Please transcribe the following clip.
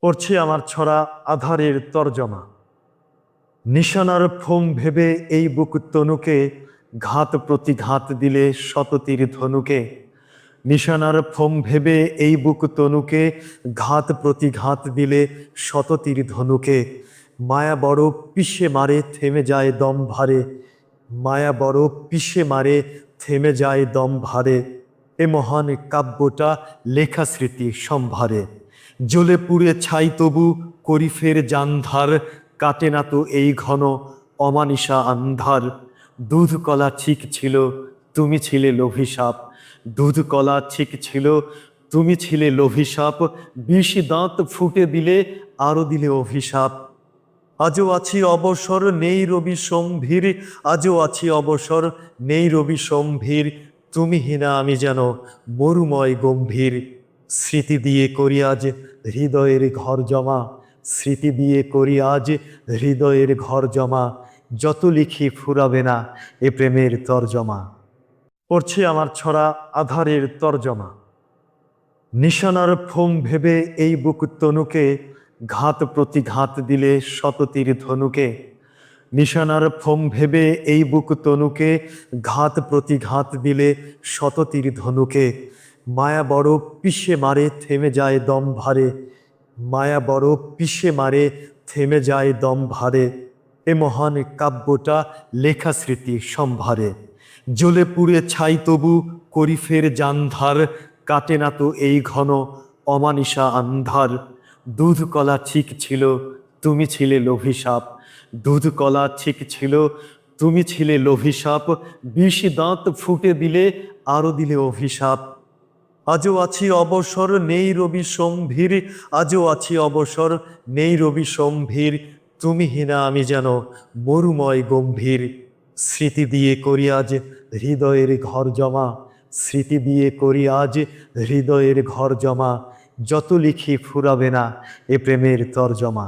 পড়ছি আমার ছড়া আধারের তর্জমা। নিশানার ফোম ভেবে এই বুক তনুকে ঘাত প্রতিঘাত দিলে শততীর ধনুকে। নিশানার ফোম ভেবে এই বুক তনুকে ঘাত প্রতিঘাত দিলে শততীর ধনুকে। মায়া বড় পিষে মারে থেমে যায় দম ভারে, মায়া বড় পিষে মারে থেমে যায় দম ভারে। এ মহান কাব্যটা লেখা স্মৃতি সম্ভারে। জ্বলে পুড়ে ছাই তবু করি ফের জানধার, কাটে না তো এই ঘন অমানিসা আন্ধার। দুধ কলা ঠিক ছিল, তুমি ছিলে লোভিসাপ। দুধ কলা ঠিক ছিল, তুমি ছিলে লোভিসাপ। বিষ দাঁত ফুটে দিলে আরো দিলে অভিশাপ। আজও আছি অবসর নেই রবি সম্ভীর, আজও আছি অবসর নেই রবি সম্ভীর। তুমি হীনা আমি যেন মরুময় গম্ভীর। স্মৃতি দিয়ে করি আজ হৃদয়ের ঘর জমা, স্মৃতি দিয়ে করি আজ হৃদয়ের ঘর জমা। যত লিখি ফুরাবে না এ প্রেমের তর্জমা। পড়ছি আমার ছড়া আধারের তর্জমা। নিশানার ফোম ভেবে এই বুক তনুকে ঘাত প্রতিঘাত দিলে শততীর ধনুকে। নিশানার ফোম ভেবে এই বুক তনুকে ঘাত প্রতিঘাত দিলে শততীর ধনুকে। মায়া বড় পিষে মারে থেমে যায় দম ভারে, মায়া বড় পিষে মারে থেমে যায় দম ভারে। এ মহান কাব্যটা লেখা স্মৃতি সম্ভারে। জ্বলে পুড়ে ছাই তবু করি ফের জানধার, কাটে না তো এই ঘন অমানিসা আন্ধার। দুধ কলা ঠিক ছিল, তুমি ছিলে লোভিসাপ। দুধ কলা ঠিক ছিল, তুমি ছিলে লোভিসাপ। বিষ দাঁত ফুটে দিলে আরো দিলে অভিশাপ। আজও আছি অবসর নেই রবি সম্ভীর, আজও আছি অবসর নেই রবি সম্ভীর। তুমি হীনা আমি যেন মরুময় গম্ভীর। স্মৃতি দিয়ে করি আজ হৃদয়ের ঘর জমা, স্মৃতি দিয়ে করি আজ হৃদয়ের ঘর জমা। যত লিখি ফুরাবে না এ প্রেমের তর্জমা।